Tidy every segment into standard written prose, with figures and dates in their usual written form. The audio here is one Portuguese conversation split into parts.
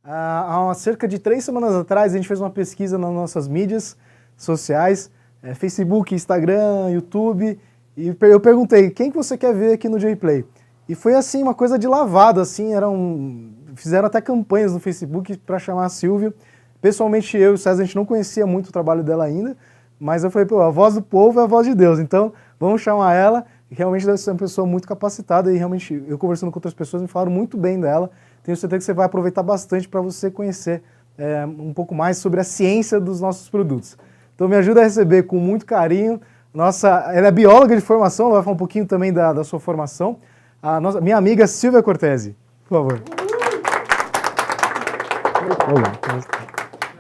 Há cerca de 3 semanas atrás, a gente fez uma pesquisa nas nossas mídias sociais, Facebook, Instagram, YouTube, e eu perguntei, quem que você quer ver aqui no J-Play? E foi assim, uma coisa de lavada, assim, fizeram até campanhas no Facebook para chamar a Silvia. Pessoalmente, eu e o César, a gente não conhecia muito o trabalho dela ainda, mas eu falei, pô, a voz do povo é a voz de Deus, então vamos chamar ela, e realmente deve ser uma pessoa muito capacitada, e realmente, eu conversando com outras pessoas, me falaram muito bem dela. Tenho certeza que você vai aproveitar bastante para você conhecer um pouco mais sobre a ciência dos nossos produtos. Então me ajuda a receber com muito carinho. Ela é bióloga de formação, ela vai falar um pouquinho também da sua formação. Minha amiga Silvia Cortese, por favor.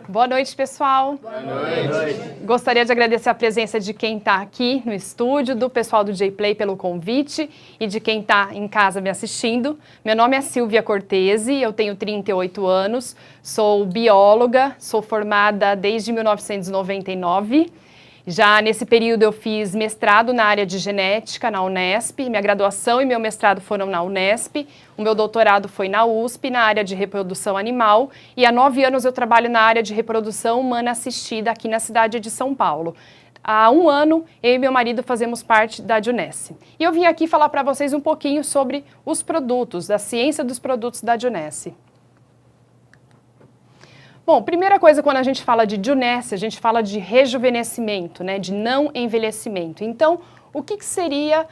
Boa noite, pessoal. Boa noite. Gostaria de agradecer a presença de quem está aqui no estúdio, do pessoal do J-Play pelo convite e de quem está em casa me assistindo. Meu nome é Silvia Cortese, eu tenho 38 anos, sou bióloga, sou formada desde 1999. Já nesse período eu fiz mestrado na área de genética na Unesp, minha graduação e meu mestrado foram na Unesp, o meu doutorado foi na USP, na área de reprodução animal, e há 9 anos eu trabalho na área de reprodução humana assistida aqui na cidade de São Paulo. Há 1 ano, eu e meu marido fazemos parte da Junesse. E eu vim aqui falar para vocês um pouquinho sobre os produtos, da ciência dos produtos da Junesse. Bom, primeira coisa, quando a gente fala de Junesse, a gente fala de rejuvenescimento, né, de não envelhecimento. Então, o que seria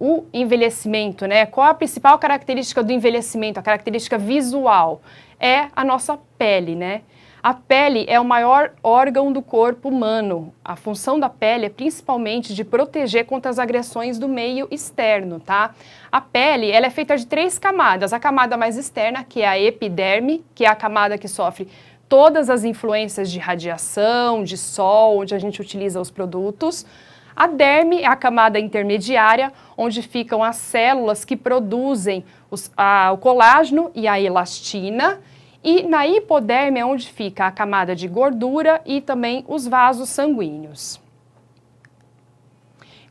o envelhecimento, né? Qual a principal característica do envelhecimento, a característica visual? É a nossa pele, né? A pele é o maior órgão do corpo humano. A função da pele é principalmente de proteger contra as agressões do meio externo, tá? A pele, ela é feita de 3 camadas. A camada mais externa, que é a epiderme, que é a camada que sofre todas as influências de radiação, de sol, onde a gente utiliza os produtos. A derme é a camada intermediária, onde ficam as células que produzem o colágeno e a elastina. E na hipoderme é onde fica a camada de gordura e também os vasos sanguíneos.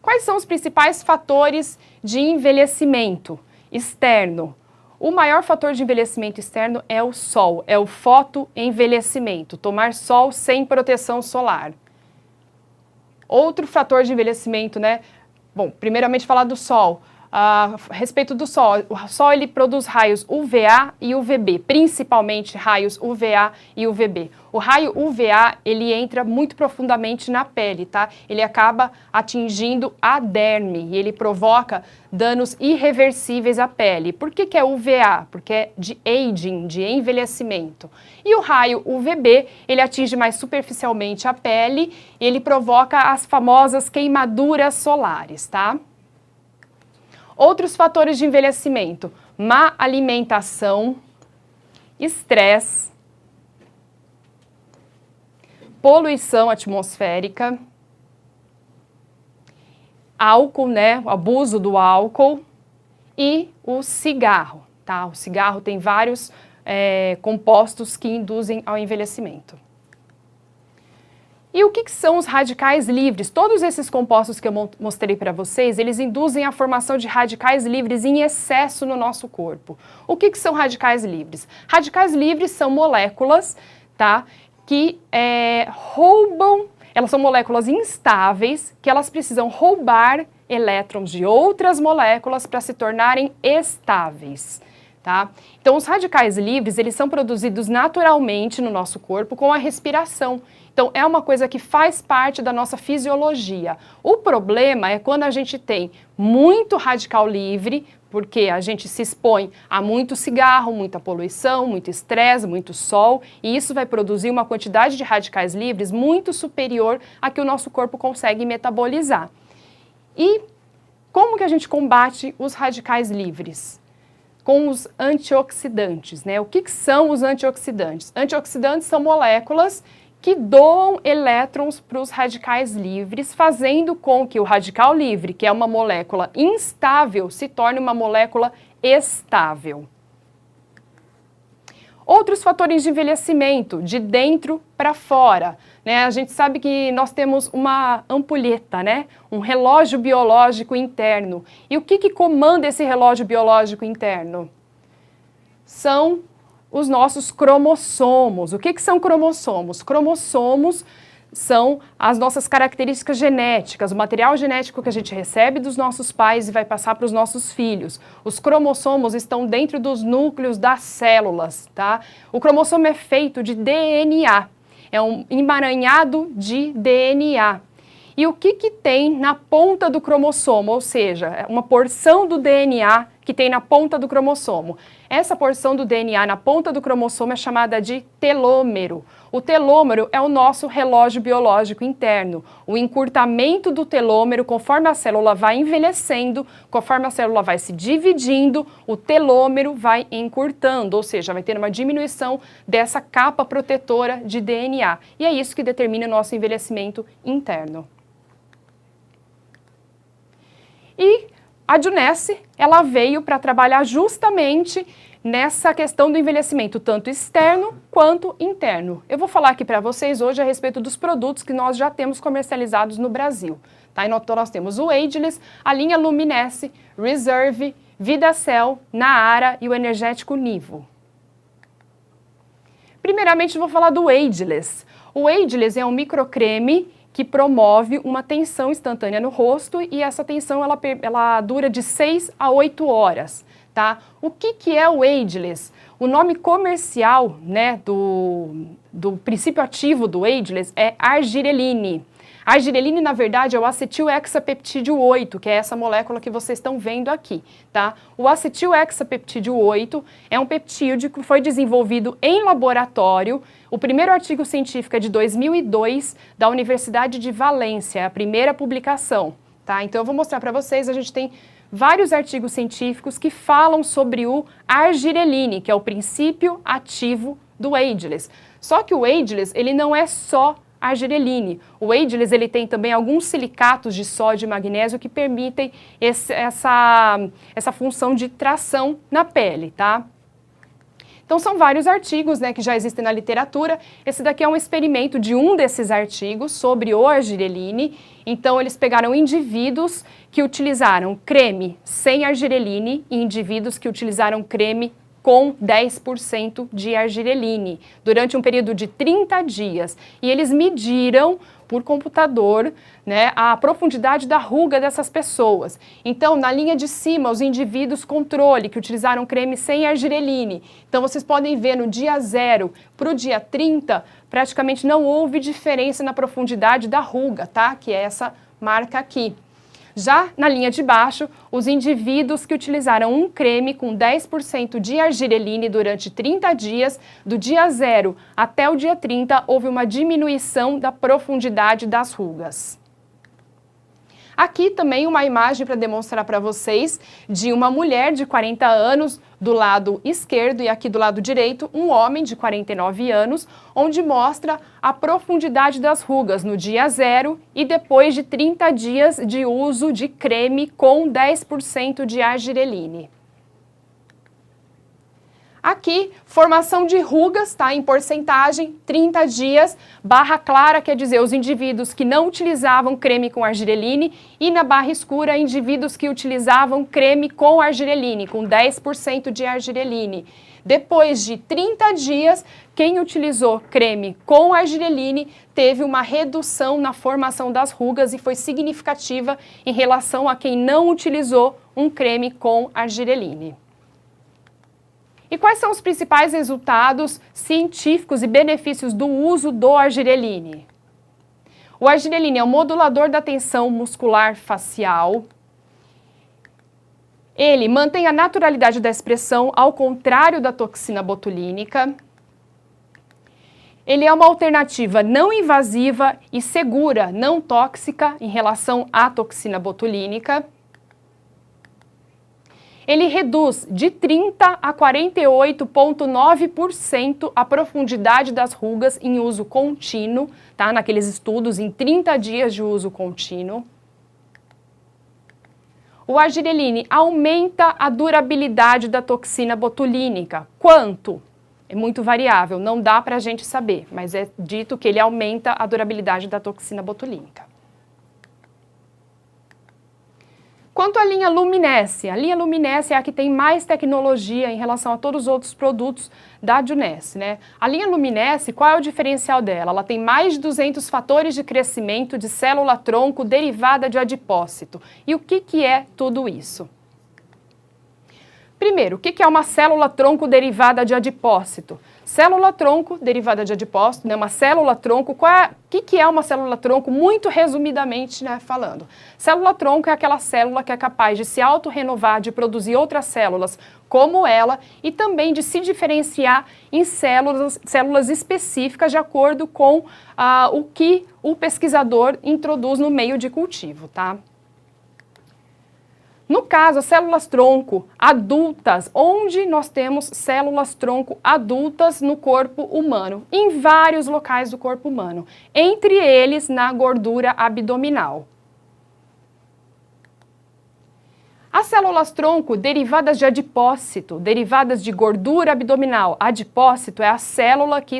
Quais são os principais fatores de envelhecimento externo? O maior fator de envelhecimento externo é o sol, é o fotoenvelhecimento, tomar sol sem proteção solar. Outro fator de envelhecimento, né? Bom, primeiramente falar do sol. A respeito do sol, o sol ele produz raios UVA e UVB, principalmente raios UVA e UVB. O raio UVA, ele entra muito profundamente na pele, tá? Ele acaba atingindo a derme e ele provoca danos irreversíveis à pele. Por que é UVA? Porque é de aging, de envelhecimento. E o raio UVB, ele atinge mais superficialmente a pele e ele provoca as famosas queimaduras solares, tá? Outros fatores de envelhecimento: má alimentação, estresse, poluição atmosférica, álcool, né, o abuso do álcool e o cigarro, tá? O cigarro tem vários compostos que induzem ao envelhecimento. E o que são os radicais livres? Todos esses compostos que eu mostrei para vocês, eles induzem a formação de radicais livres em excesso no nosso corpo. O que são radicais livres? Radicais livres são moléculas, tá, que roubam, elas são moléculas instáveis, que elas precisam roubar elétrons de outras moléculas para se tornarem estáveis. Tá? Então, os radicais livres, eles são produzidos naturalmente no nosso corpo com a respiração. Então, é uma coisa que faz parte da nossa fisiologia. O problema é quando a gente tem muito radical livre, porque a gente se expõe a muito cigarro, muita poluição, muito estresse, muito sol, e isso vai produzir uma quantidade de radicais livres muito superior à que o nosso corpo consegue metabolizar. E como que a gente combate os radicais livres? Com os antioxidantes, né? O que são os antioxidantes? Antioxidantes são moléculas que doam elétrons para os radicais livres, fazendo com que o radical livre, que é uma molécula instável, se torne uma molécula estável. Outros fatores de envelhecimento, de dentro para fora, né? A gente sabe que nós temos uma ampulheta, né? Um relógio biológico interno. E o que comanda esse relógio biológico interno? São os nossos cromossomos. O que são cromossomos? Cromossomos são as nossas características genéticas, o material genético que a gente recebe dos nossos pais e vai passar para os nossos filhos. Os cromossomos estão dentro dos núcleos das células, tá? O cromossomo é feito de DNA, é um emaranhado de DNA. E o que tem na ponta do cromossomo, ou seja, uma porção do DNA que tem na ponta do cromossomo. Essa porção do DNA na ponta do cromossomo é chamada de telômero. O telômero é o nosso relógio biológico interno. O encurtamento do telômero, conforme a célula vai envelhecendo, conforme a célula vai se dividindo, o telômero vai encurtando, ou seja, vai ter uma diminuição dessa capa protetora de DNA. E é isso que determina o nosso envelhecimento interno. E a Junesse, ela veio para trabalhar justamente nessa questão do envelhecimento, tanto externo quanto interno. Eu vou falar aqui para vocês hoje a respeito dos produtos que nós já temos comercializados no Brasil. Tá? Então nós temos o Ageless, a linha Luminesce, Reserve, VidaCell, Naara e o energético Nivo. Primeiramente eu vou falar do Ageless. O Ageless é um microcreme que promove uma tensão instantânea no rosto e essa tensão ela dura de 6 a 8 horas. Tá? O que é o Ageless? O nome comercial, né, do princípio ativo do Ageless é argireline. A argireline, na verdade, é o acetil-hexapeptídeo 8, que é essa molécula que vocês estão vendo aqui, tá? O acetil-hexapeptídeo 8 é um peptídeo que foi desenvolvido em laboratório. O primeiro artigo científico é de 2002, da Universidade de Valência, é a primeira publicação, tá? Então eu vou mostrar para vocês, a gente tem vários artigos científicos que falam sobre o argireline, que é o princípio ativo do Ageless. Só que o Ageless, ele não é só argireline. O Ageless, ele tem também alguns silicatos de sódio e magnésio que permitem essa função de tração na pele, tá? Então são vários artigos, né, que já existem na literatura. Esse daqui é um experimento de um desses artigos sobre o argireline. Então eles pegaram indivíduos que utilizaram creme sem argireline e indivíduos que utilizaram creme com 10% de argireline, durante um período de 30 dias. E eles mediram por computador, né, a profundidade da ruga dessas pessoas. Então, na linha de cima, os indivíduos controle, que utilizaram creme sem argireline. Então, vocês podem ver no dia 0 para o dia 30, praticamente não houve diferença na profundidade da ruga, tá? Que é essa marca aqui. Já na linha de baixo, os indivíduos que utilizaram um creme com 10% de argireline durante 30 dias, do dia 0 até o dia 30, houve uma diminuição da profundidade das rugas. Aqui também uma imagem para demonstrar para vocês de uma mulher de 40 anos do lado esquerdo e aqui do lado direito um homem de 49 anos, onde mostra a profundidade das rugas no dia 0 e depois de 30 dias de uso de creme com 10% de argireline. Aqui, formação de rugas, tá? Em porcentagem, 30 dias, barra clara quer dizer os indivíduos que não utilizavam creme com argireline e na barra escura, indivíduos que utilizavam creme com argireline, com 10% de argireline. Depois de 30 dias, quem utilizou creme com argireline teve uma redução na formação das rugas e foi significativa em relação a quem não utilizou um creme com argireline. E quais são os principais resultados científicos e benefícios do uso do argireline? O argireline é um modulador da tensão muscular facial. Ele mantém a naturalidade da expressão, ao contrário da toxina botulínica. Ele é uma alternativa não invasiva e segura, não tóxica, em relação à toxina botulínica. Ele reduz de 30% a 48,9% a profundidade das rugas em uso contínuo, tá? Naqueles estudos em 30 dias de uso contínuo. O argireline aumenta a durabilidade da toxina botulínica. Quanto? É muito variável, não dá para a gente saber, mas é dito que ele aumenta a durabilidade da toxina botulínica. Quanto à linha Luminesce, a linha Luminesce é a que tem mais tecnologia em relação a todos os outros produtos da Junesse, né? A linha Luminesce, qual é o diferencial dela? Ela tem mais de 200 fatores de crescimento de célula-tronco derivada de adipócito. E o que é tudo isso? Primeiro, o que é uma célula-tronco derivada de adipócito? Célula-tronco derivada de adipócito, né, uma célula-tronco, o que é uma célula-tronco? Muito resumidamente, né, falando. Célula-tronco é aquela célula que é capaz de se autorrenovar, de produzir outras células como ela e também de se diferenciar em células específicas de acordo com o que o pesquisador introduz no meio de cultivo, tá? No caso, as células-tronco adultas, onde nós temos células-tronco adultas no corpo humano, em vários locais do corpo humano, entre eles na gordura abdominal. As células-tronco derivadas de adipócito, derivadas de gordura abdominal, adipócito é a célula que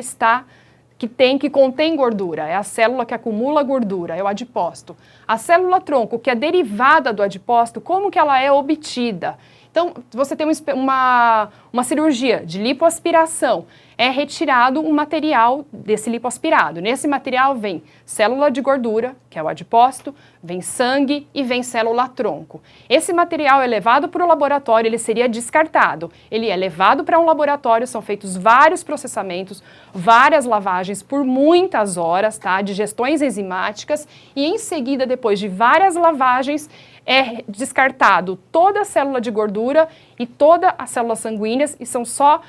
contém gordura, é a célula que acumula gordura, é o adipócito. A célula-tronco, que é derivada do adipócito, como que ela é obtida? Então, você tem uma cirurgia de lipoaspiração, é retirado um material desse lipoaspirado. Nesse material vem célula de gordura, que é o adipócito, vem sangue e vem célula-tronco. Esse material é levado para o laboratório, ele seria descartado. Ele é levado para um laboratório, são feitos vários processamentos, várias lavagens por muitas horas, tá? Digestões enzimáticas e em seguida, depois de várias lavagens, é descartado toda a célula de gordura e toda as células sanguíneas e são só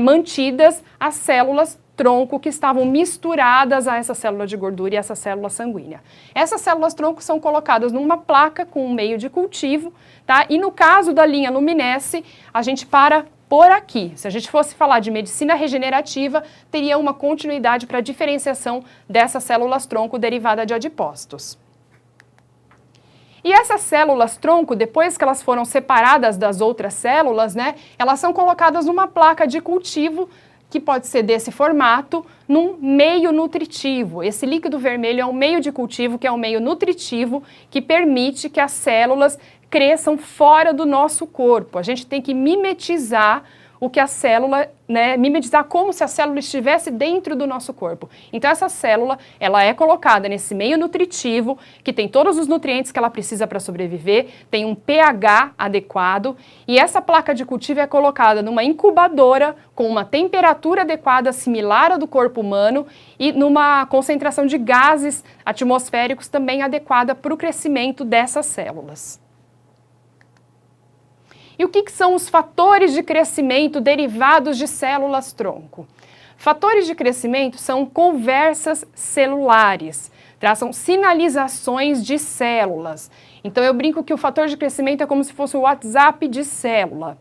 mantidas as células tronco que estavam misturadas a essa célula de gordura e essa célula sanguínea. Essas células tronco são colocadas numa placa com um meio de cultivo, tá? E no caso da linha Luminesce, a gente para por aqui. Se a gente fosse falar de medicina regenerativa, teria uma continuidade para a diferenciação dessas células tronco derivada de adipócitos. E essas células-tronco, depois que elas foram separadas das outras células, né, elas são colocadas numa placa de cultivo, que pode ser desse formato, num meio nutritivo. Esse líquido vermelho é um meio de cultivo, que é um meio nutritivo, que permite que as células cresçam fora do nosso corpo. A gente tem que mimetizar o que a célula, né, mimetizar como se a célula estivesse dentro do nosso corpo. Então essa célula, ela é colocada nesse meio nutritivo, que tem todos os nutrientes que ela precisa para sobreviver, tem um pH adequado, e essa placa de cultivo é colocada numa incubadora com uma temperatura adequada, similar à do corpo humano, e numa concentração de gases atmosféricos também adequada para o crescimento dessas células. E o que são os fatores de crescimento derivados de células-tronco? Fatores de crescimento são conversas celulares, são sinalizações de células. Então eu brinco que o fator de crescimento é como se fosse o WhatsApp de célula.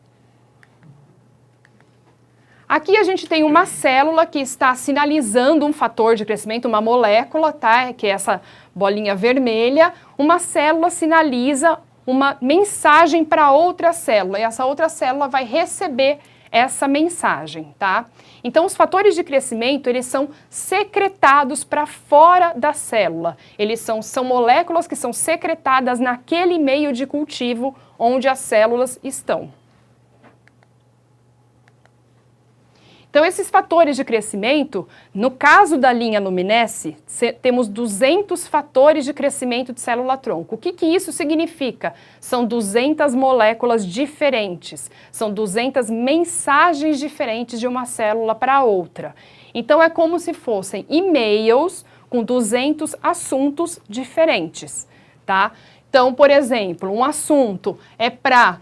Aqui a gente tem uma célula que está sinalizando um fator de crescimento, uma molécula, tá? Que é essa bolinha vermelha. Uma célula sinaliza uma mensagem para outra célula, e essa outra célula vai receber essa mensagem, tá? Então, os fatores de crescimento, eles são secretados para fora da célula. Eles são moléculas que são secretadas naquele meio de cultivo onde as células estão. Então, esses fatores de crescimento, no caso da linha Luminesce, temos 200 fatores de crescimento de célula-tronco. O que isso significa? São 200 moléculas diferentes, são 200 mensagens diferentes de uma célula para outra. Então, é como se fossem e-mails com 200 assuntos diferentes, tá? Então, por exemplo, um assunto é para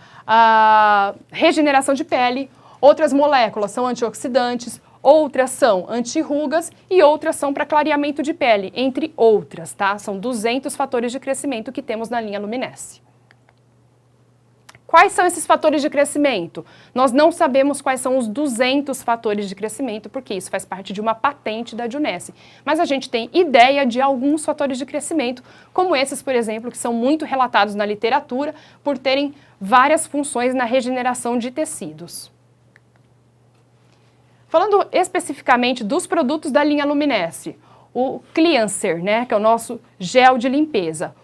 regeneração de pele, outras moléculas são antioxidantes, outras são anti-rugas e outras são para clareamento de pele, entre outras, tá? São 200 fatores de crescimento que temos na linha Luminesce. Quais são esses fatores de crescimento? Nós não sabemos quais são os 200 fatores de crescimento, porque isso faz parte de uma patente da Junesse. Mas a gente tem ideia de alguns fatores de crescimento, como esses, por exemplo, que são muito relatados na literatura, por terem várias funções na regeneração de tecidos. Falando especificamente dos produtos da linha Luminesce, o Cleanser, né, que é o nosso gel de limpeza.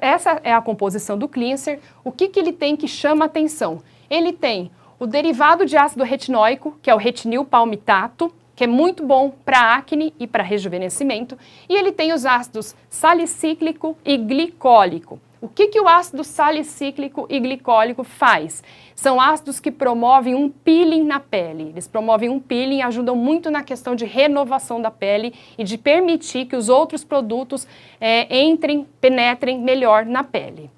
Essa é a composição do cleanser. O que ele tem que chama atenção? Ele tem o derivado de ácido retinóico, que é o retinil palmitato, que é muito bom para acne e para rejuvenescimento, e ele tem os ácidos salicíclico e glicólico. O que o ácido salicíclico e glicólico faz? São ácidos que promovem um peeling na pele. Eles promovem um peeling, ajudam muito na questão de renovação da pele e de permitir que os outros produtos penetrem melhor na pele.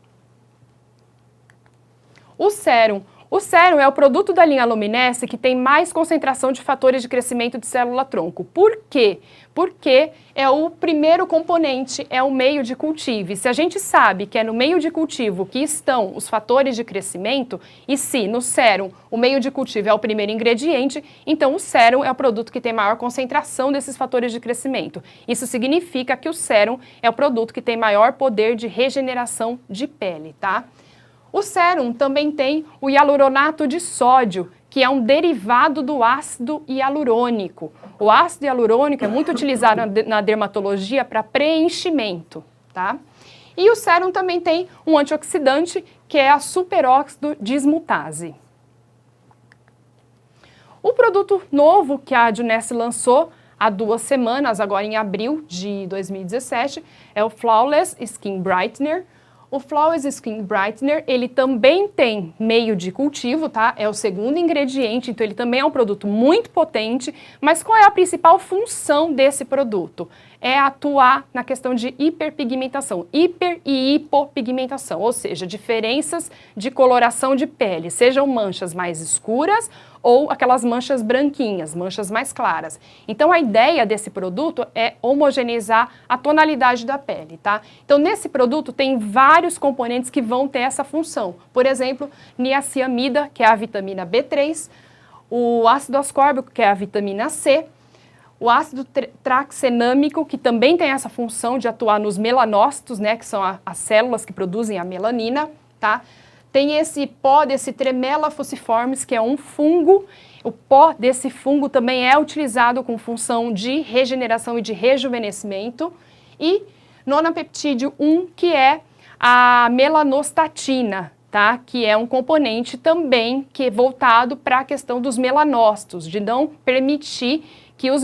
O sérum. O sérum é o produto da linha Luminesce que tem mais concentração de fatores de crescimento de célula-tronco. Por quê? Porque é o primeiro componente, é o meio de cultivo. E se a gente sabe que é no meio de cultivo que estão os fatores de crescimento, e se no sérum o meio de cultivo é o primeiro ingrediente, então o sérum é o produto que tem maior concentração desses fatores de crescimento. Isso significa que o sérum é o produto que tem maior poder de regeneração de pele, tá? O sérum também tem o hialuronato de sódio, que é um derivado do ácido hialurônico. O ácido hialurônico é muito utilizado na dermatologia para preenchimento, tá? E o sérum também tem um antioxidante, que é a superóxido dismutase. O produto novo que a Adunesse lançou há 2 semanas, agora em abril de 2017, é o Flawless Skin Brightener. O Flawless Skin Brightener, ele também tem meio de cultivo, tá? É o segundo ingrediente, então ele também é um produto muito potente, mas qual é a principal função desse produto? É atuar na questão de hiperpigmentação, hiper e hipopigmentação, ou seja, diferenças de coloração de pele, sejam manchas mais escuras ou aquelas manchas branquinhas, manchas mais claras. Então a ideia desse produto é homogeneizar a tonalidade da pele, tá? Então nesse produto tem vários componentes que vão ter essa função. Por exemplo, niacinamida, que é a vitamina B3, o ácido ascórbico, que é a vitamina C, o ácido traxenâmico, que também tem essa função de atuar nos melanócitos, né, que são as células que produzem a melanina, tá? Tem esse pó desse Tremella fuciformis, que é um fungo. O pó desse fungo também é utilizado com função de regeneração e de rejuvenescimento. E nonapeptídeo 1, que é a melanostatina, tá? Que é um componente também que é voltado para a questão dos melanócitos, de não permitir que os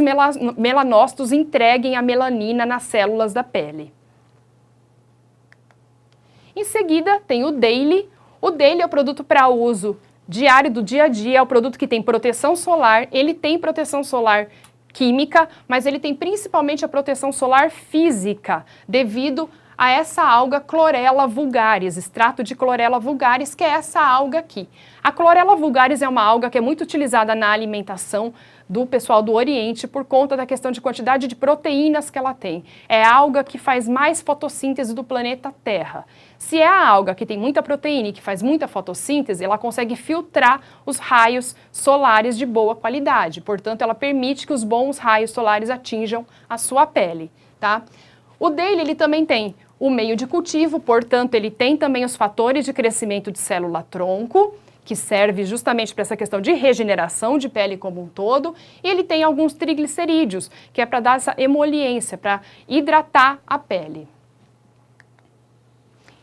melanócitos entreguem a melanina nas células da pele. Em seguida, tem o Daily. O Daily é o produto para uso diário do dia a dia, é o produto que tem proteção solar, ele tem proteção solar química, mas ele tem principalmente a proteção solar física, devido a essa alga Chlorella vulgaris, extrato de Chlorella vulgaris, que é essa alga aqui. A Chlorella vulgaris é uma alga que é muito utilizada na alimentação do pessoal do Oriente por conta da questão de quantidade de proteínas que ela tem. É a alga que faz mais fotossíntese do planeta Terra. Se é a alga que tem muita proteína e que faz muita fotossíntese, ela consegue filtrar os raios solares de boa qualidade. Portanto, ela permite que os bons raios solares atinjam a sua pele, tá? O Daily, ele também tem o meio de cultivo, portanto, ele tem também os fatores de crescimento de célula-tronco, que serve justamente para essa questão de regeneração de pele como um todo, e ele tem alguns triglicerídeos, que é para dar essa emoliência, para hidratar a pele.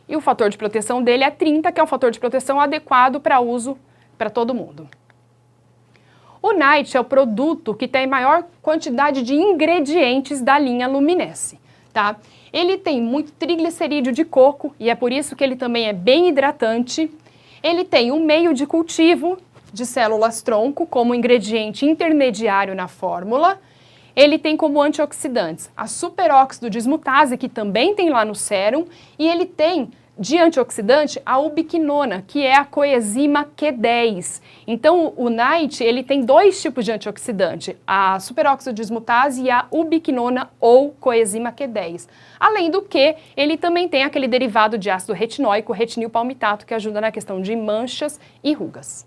E o fator de proteção dele é 30, que é um fator de proteção adequado para uso para todo mundo. O Night é o produto que tem maior quantidade de ingredientes da linha Luminesce, tá? Ele tem muito triglicerídeo de coco e é por isso que ele também é bem hidratante. Ele tem um meio de cultivo de células-tronco como ingrediente intermediário na fórmula. Ele tem como antioxidantes a superóxido dismutase, que também tem lá no sérum, e ele tem de antioxidante a ubiquinona, que é a coenzima Q10. Então o Night, ele tem 2 tipos de antioxidante, a superóxido dismutase e a ubiquinona ou coenzima Q10. Além do que, ele também tem aquele derivado de ácido retinóico, retinil palmitato, que ajuda na questão de manchas e rugas.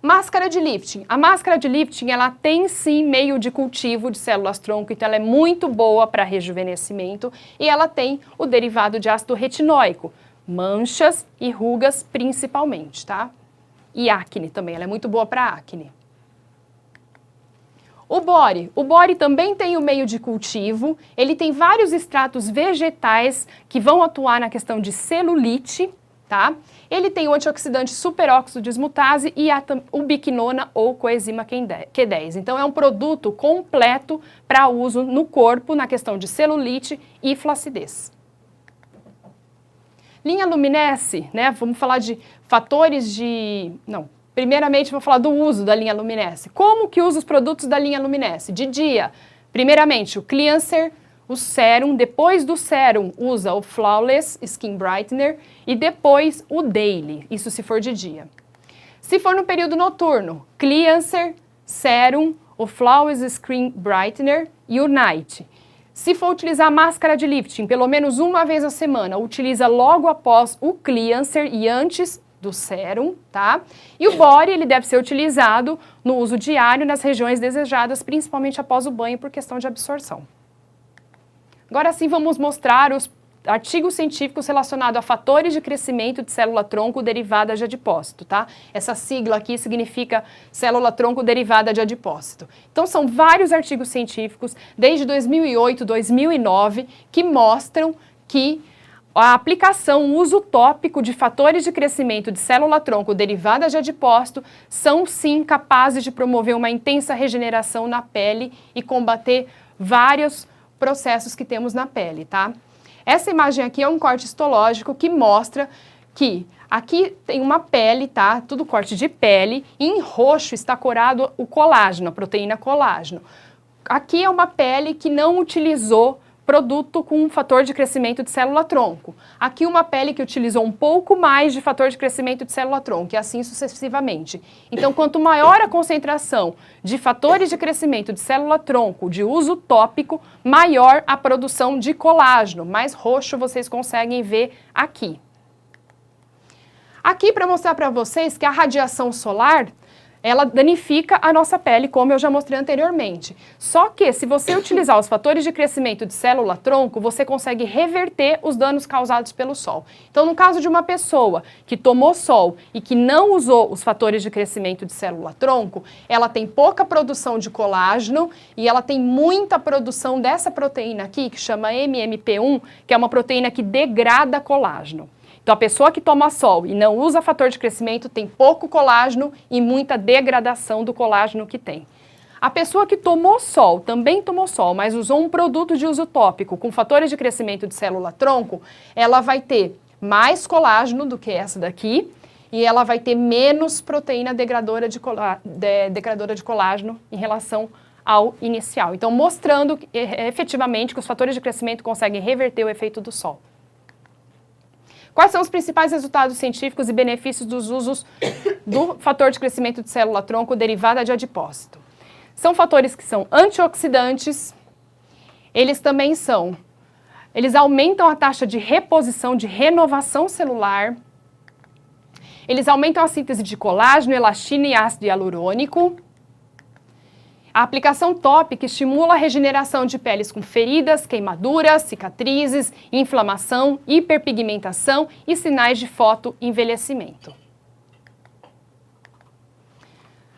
Máscara de lifting. A máscara de lifting, ela tem sim meio de cultivo de células-tronco, então ela é muito boa para rejuvenescimento e ela tem o derivado de ácido retinóico, manchas e rugas principalmente, tá? E acne também, ela é muito boa para acne. O bore também tem o meio de cultivo, ele tem vários extratos vegetais que vão atuar na questão de celulite, tá? Ele tem o antioxidante superóxido dismutase e a ubiquinona ou coenzima Q10. Então é um produto completo para uso no corpo na questão de celulite e flacidez. Linha Luminesce, né? Vamos falar de fatores de... Não. Primeiramente, vou falar do uso da linha Luminesce. Como que usa os produtos da linha Luminesce? De dia, primeiramente, o Cleanser, o Serum. Depois do Serum, usa o Flawless Skin Brightener e depois o Daily, isso se for de dia. Se for no período noturno, Cleanser, Serum, o Flawless Skin Brightener e o Night. Se for utilizar máscara de lifting, pelo menos uma vez a semana, utiliza logo após o Cleanser e antes do sérum, tá? E o bore, ele deve ser utilizado no uso diário nas regiões desejadas, principalmente após o banho, por questão de absorção. Agora sim, vamos mostrar os artigos científicos relacionados a fatores de crescimento de célula-tronco derivada de adipócito, tá? Essa sigla aqui significa célula-tronco derivada de adipócito. Então, são vários artigos científicos, desde 2008, 2009, que mostram que a aplicação, o uso tópico de fatores de crescimento de célula-tronco derivada de adipócito são sim capazes de promover uma intensa regeneração na pele e combater vários processos que temos na pele, tá? Essa imagem aqui é um corte histológico que mostra que aqui tem uma pele, tá? Tudo corte de pele, e em roxo está corado o colágeno, a proteína colágeno. Aqui é uma pele que não utilizou produto com fator de crescimento de célula-tronco. Aqui uma pele que utilizou um pouco mais de fator de crescimento de célula-tronco e assim sucessivamente. Então, quanto maior a concentração de fatores de crescimento de célula-tronco de uso tópico, maior a produção de colágeno. Mais roxo vocês conseguem ver aqui. Aqui para mostrar para vocês que a radiação solar ela danifica a nossa pele, como eu já mostrei anteriormente. Só que, se você utilizar os fatores de crescimento de célula-tronco, você consegue reverter os danos causados pelo sol. Então, no caso de uma pessoa que tomou sol e que não usou os fatores de crescimento de célula-tronco, ela tem pouca produção de colágeno e ela tem muita produção dessa proteína aqui, que chama MMP1, que é uma proteína que degrada colágeno. Então, a pessoa que toma sol e não usa fator de crescimento tem pouco colágeno e muita degradação do colágeno que tem. A pessoa que tomou sol, também tomou sol, mas usou um produto de uso tópico com fatores de crescimento de célula-tronco, ela vai ter mais colágeno do que essa daqui e ela vai ter menos proteína degradora de colágeno em relação ao inicial. Então, mostrando efetivamente que os fatores de crescimento conseguem reverter o efeito do sol. Quais são os principais resultados científicos e benefícios dos usos do fator de crescimento de célula-tronco derivada de adipócito? São fatores que são antioxidantes, eles aumentam a taxa de reposição, de renovação celular, eles aumentam a síntese de colágeno, elastina e ácido hialurônico. A aplicação tópica estimula a regeneração de peles com feridas, queimaduras, cicatrizes, inflamação, hiperpigmentação e sinais de fotoenvelhecimento.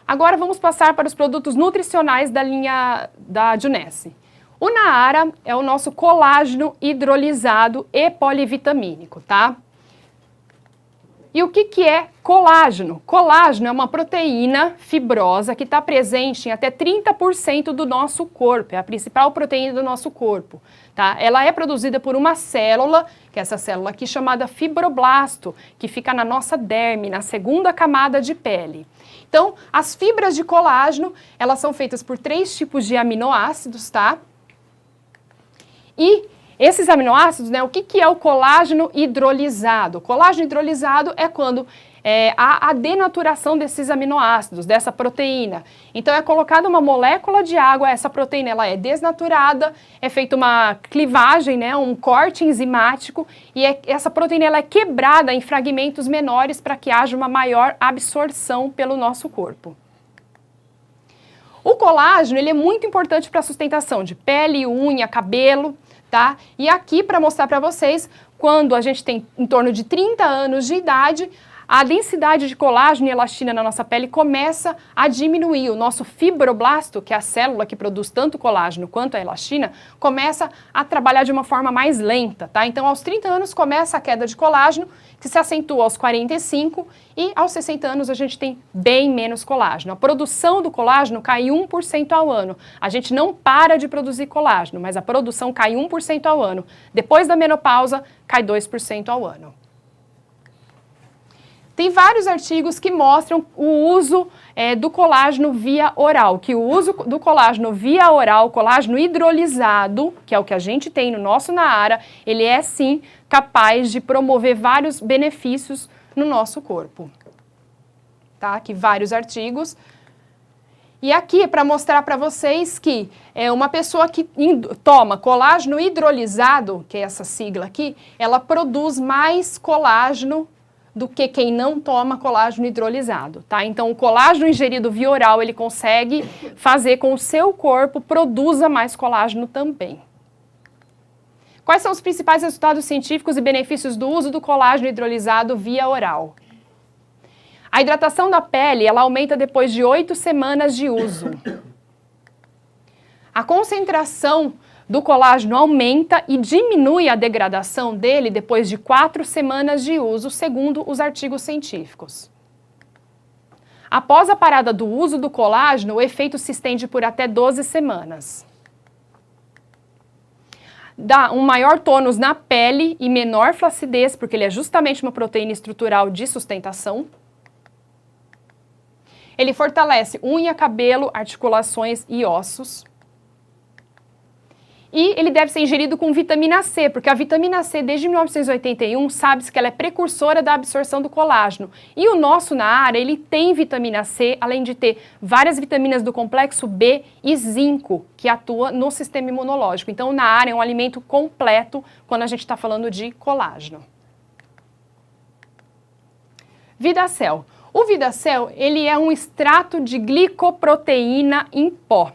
Agora vamos passar para os produtos nutricionais da linha da Junesse. O Naara é o nosso colágeno hidrolisado e polivitamínico, tá? E o que é colágeno? Colágeno é uma proteína fibrosa que está presente em até 30% do nosso corpo, é a principal proteína do nosso corpo, tá? Ela é produzida por uma célula, que é essa célula aqui chamada fibroblasto, que fica na nossa derme, na segunda camada de pele. Então, as fibras de colágeno, elas são feitas por 3 tipos de aminoácidos, tá? E esses aminoácidos, né, o que é o colágeno hidrolisado? O colágeno hidrolisado é quando há a denaturação desses aminoácidos, dessa proteína. Então, é colocada uma molécula de água, essa proteína ela é desnaturada, é feita uma clivagem, né, um corte enzimático, e essa proteína ela é quebrada em fragmentos menores para que haja uma maior absorção pelo nosso corpo. O colágeno ele é muito importante para a sustentação de pele, unha, cabelo, tá? E aqui para mostrar para vocês, quando a gente tem em torno de 30 anos de idade, a densidade de colágeno e elastina na nossa pele começa a diminuir. O nosso fibroblasto, que é a célula que produz tanto colágeno quanto a elastina, começa a trabalhar de uma forma mais lenta, tá? Então, aos 30 anos começa a queda de colágeno, que se acentua aos 45 e aos 60 anos a gente tem bem menos colágeno. A produção do colágeno cai 1% ao ano. A gente não para de produzir colágeno, mas a produção cai 1% ao ano. Depois da menopausa, cai 2% ao ano. Tem vários artigos que mostram o uso do colágeno via oral, que o uso do colágeno via oral, colágeno hidrolisado, que é o que a gente tem no nosso Naara, ele é sim capaz de promover vários benefícios no nosso corpo. Tá? Aqui vários artigos. E aqui é para mostrar para vocês que uma pessoa que toma colágeno hidrolisado, que é essa sigla aqui, ela produz mais colágeno do que quem não toma colágeno hidrolisado, tá? Então, o colágeno ingerido via oral, ele consegue fazer com que o seu corpo produza mais colágeno também. Quais são os principais resultados científicos e benefícios do uso do colágeno hidrolisado via oral? A hidratação da pele, ela aumenta depois de 8 semanas de uso. A concentração do colágeno aumenta e diminui a degradação dele depois de 4 semanas de uso, segundo os artigos científicos. Após a parada do uso do colágeno, o efeito se estende por até 12 semanas. Dá um maior tônus na pele e menor flacidez, porque ele é justamente uma proteína estrutural de sustentação. Ele fortalece unha, cabelo, articulações e ossos. E ele deve ser ingerido com vitamina C, porque a vitamina C, desde 1981, sabe-se que ela é precursora da absorção do colágeno. E o nosso Naara, ele tem vitamina C, além de ter várias vitaminas do complexo B e zinco, que atua no sistema imunológico. Então, o Naara é um alimento completo quando a gente está falando de colágeno. Vidacel. O Vidacel, ele é um extrato de glicoproteína em pó.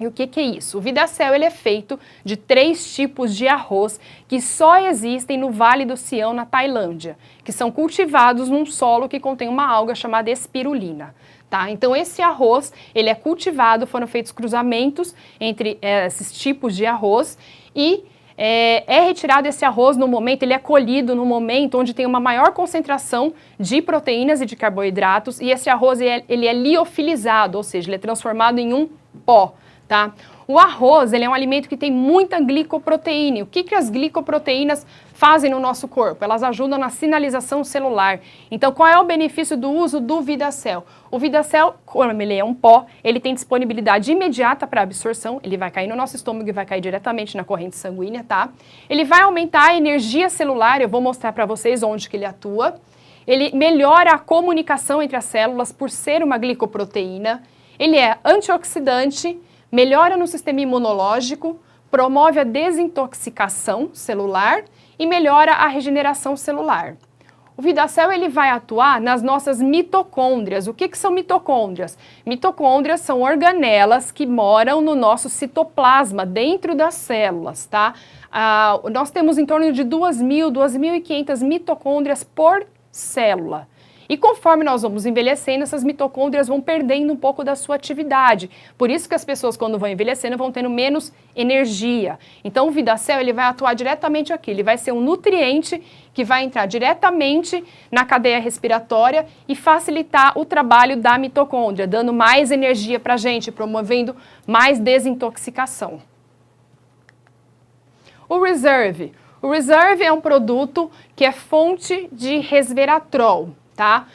E o que é isso? O Vidacel, ele é feito de 3 tipos de arroz que só existem no Vale do Sião, na Tailândia, que são cultivados num solo que contém uma alga chamada espirulina. Tá? Então, esse arroz, ele é cultivado, foram feitos cruzamentos entre esses tipos de arroz e é retirado esse arroz no momento, ele é colhido no momento onde tem uma maior concentração de proteínas e de carboidratos, e esse arroz ele é liofilizado, ou seja, ele é transformado em um pó. Tá? O arroz, ele é um alimento que tem muita glicoproteína. O que as glicoproteínas fazem no nosso corpo? Elas ajudam na sinalização celular. Então, qual é o benefício do uso do Vidacel? O Vidacel, como ele é um pó, ele tem disponibilidade imediata para absorção, ele vai cair no nosso estômago e vai cair diretamente na corrente sanguínea, tá? Ele vai aumentar a energia celular, eu vou mostrar para vocês onde que ele atua. Ele melhora a comunicação entre as células por ser uma glicoproteína. Ele é antioxidante, melhora no sistema imunológico, promove a desintoxicação celular e melhora a regeneração celular. O Vidacel, ele vai atuar nas nossas mitocôndrias. O que são mitocôndrias? Mitocôndrias são organelas que moram no nosso citoplasma, dentro das células, tá? Nós temos em torno de 2.000, 2.500 mitocôndrias por célula. E conforme nós vamos envelhecendo, essas mitocôndrias vão perdendo um pouco da sua atividade. Por isso que as pessoas, quando vão envelhecendo, vão tendo menos energia. Então, o Vidacel, ele vai atuar diretamente aqui. Ele vai ser um nutriente que vai entrar diretamente na cadeia respiratória e facilitar o trabalho da mitocôndria, dando mais energia para a gente, promovendo mais desintoxicação. O Reserve. O Reserve é um produto que é fonte de resveratrol. Tá?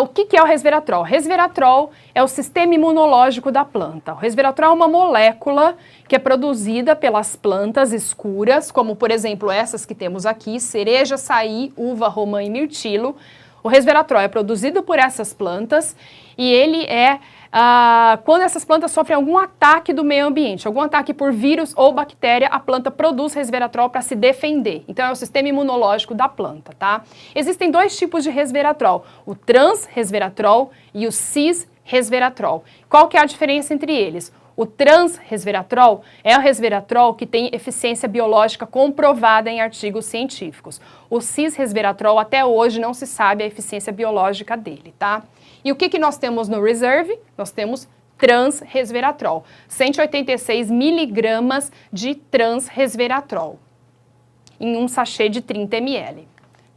O que é o resveratrol? Resveratrol é o sistema imunológico da planta. O resveratrol é uma molécula que é produzida pelas plantas escuras, como por exemplo essas que temos aqui, cereja, açaí, uva, romã e mirtilo. O resveratrol é produzido por essas plantas e ele é quando essas plantas sofrem algum ataque do meio ambiente, algum ataque por vírus ou bactéria, a planta produz resveratrol para se defender. Então, é o sistema imunológico da planta, tá? Existem 2 tipos de resveratrol, o transresveratrol e o cis resveratrol. Qual que é a diferença entre eles? O transresveratrol é o resveratrol que tem eficiência biológica comprovada em artigos científicos. O cisresveratrol, até hoje, não se sabe a eficiência biológica dele, tá? E o que nós temos no Reserve? Nós temos transresveratrol, 186 miligramas de transresveratrol em um sachê de 30 ml,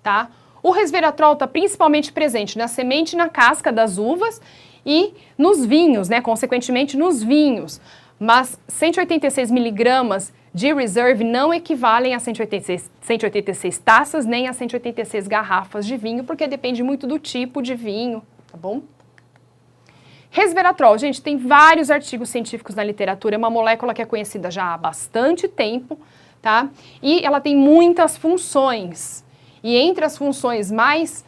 tá? O resveratrol está principalmente presente na semente e na casca das uvas e nos vinhos, né? Consequentemente nos vinhos, mas 186 miligramas de Reserve não equivalem a 186 taças nem a 186 garrafas de vinho, porque depende muito do tipo de vinho, tá bom? Resveratrol, gente, tem vários artigos científicos na literatura, é uma molécula que é conhecida já há bastante tempo, tá? E ela tem muitas funções. E entre as funções mais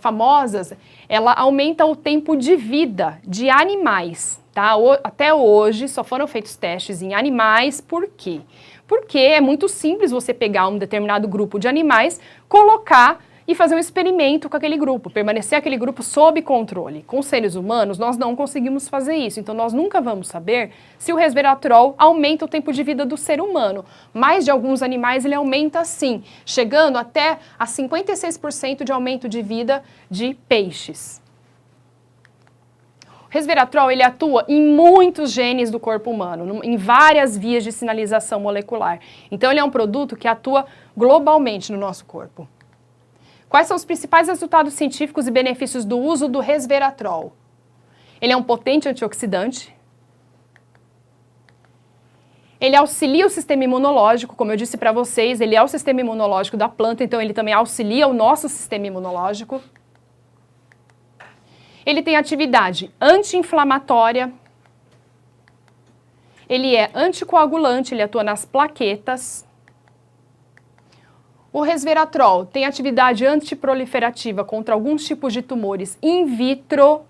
famosas, ela aumenta o tempo de vida de animais, tá? Até hoje só foram feitos testes em animais, por quê? Porque é muito simples você pegar um determinado grupo de animais, colocar e fazer um experimento com aquele grupo, permanecer aquele grupo sob controle. Com seres humanos, nós não conseguimos fazer isso, então nós nunca vamos saber se o resveratrol aumenta o tempo de vida do ser humano. Mas de alguns animais ele aumenta sim, chegando até a 56% de aumento de vida de peixes. O resveratrol ele atua em muitos genes do corpo humano, em várias vias de sinalização molecular. Então ele é um produto que atua globalmente no nosso corpo. Quais são os principais resultados científicos e benefícios do uso do resveratrol? Ele é um potente antioxidante. Ele auxilia o sistema imunológico, como eu disse para vocês, ele é o sistema imunológico da planta, então ele também auxilia o nosso sistema imunológico. Ele tem atividade anti-inflamatória. Ele é anticoagulante, ele atua nas plaquetas. O resveratrol tem atividade antiproliferativa contra alguns tipos de tumores in vitro.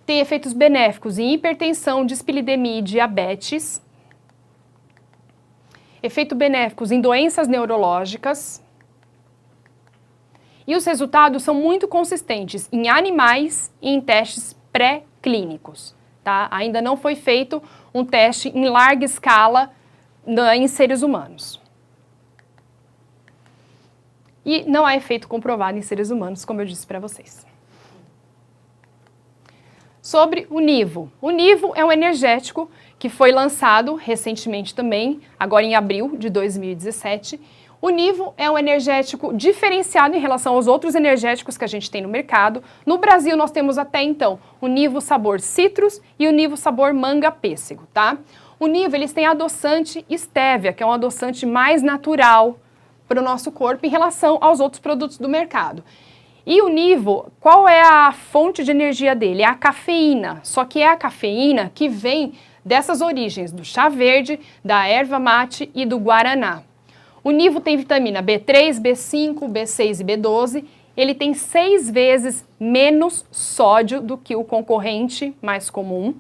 Tem efeitos benéficos em hipertensão, dislipidemia e diabetes. Efeitos benéficos em doenças neurológicas. E os resultados são muito consistentes em animais e em testes pré-clínicos, tá? Ainda não foi feito um teste em larga escala em seres humanos. E não há efeito comprovado em seres humanos, como eu disse para vocês. Sobre o Nivo. O Nivo é um energético que foi lançado recentemente também, agora em abril de 2017. O Nivo é um energético diferenciado em relação aos outros energéticos que a gente tem no mercado. No Brasil, nós temos até então o Nivo sabor citrus e o Nivo sabor manga-pêssego, tá? O Nivo, eles têm adoçante stevia, que é um adoçante mais natural para o nosso corpo em relação aos outros produtos do mercado. E o Nivo, qual é a fonte de energia dele? É a cafeína, só que é a cafeína que vem dessas origens, do chá verde, da erva mate e do guaraná. O Nivo tem vitamina B3, B5, B6 e B12, ele tem 6 vezes menos sódio do que o concorrente mais comum.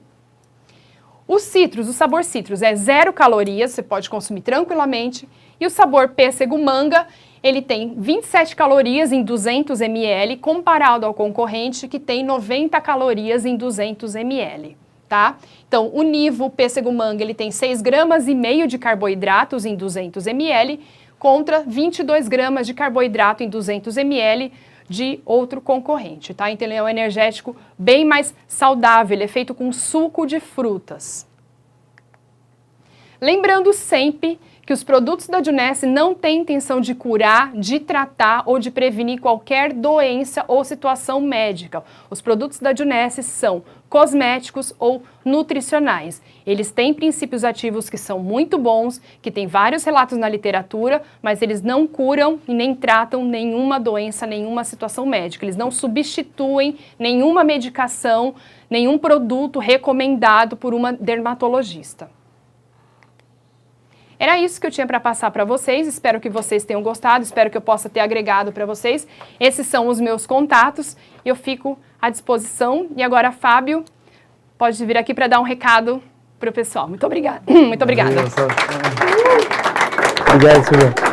O citrus, o sabor citrus é 0 calorias, você pode consumir tranquilamente. E o sabor pêssego-manga, ele tem 27 calorias em 200 ml, comparado ao concorrente que tem 90 calorias em 200 ml, tá? Então, o Nivo pêssego-manga, ele tem 6,5 gramas de carboidratos em 200 ml, contra 22 gramas de carboidrato em 200 ml de outro concorrente, tá? Então, ele é um energético bem mais saudável, ele é feito com suco de frutas. Lembrando sempre que os produtos da Junesse não têm intenção de curar, de tratar ou de prevenir qualquer doença ou situação médica. Os produtos da Junesse são cosméticos ou nutricionais. Eles têm princípios ativos que são muito bons, que tem vários relatos na literatura, mas eles não curam e nem tratam nenhuma doença, nenhuma situação médica. Eles não substituem nenhuma medicação, nenhum produto recomendado por uma dermatologista. Era isso que eu tinha para passar para vocês, espero que vocês tenham gostado, espero que eu possa ter agregado para vocês. Esses são os meus contatos, eu fico à disposição. E agora, Fábio, pode vir aqui para dar um recado para o pessoal. Muito obrigada. Muito obrigada. Obrigado, Silvia.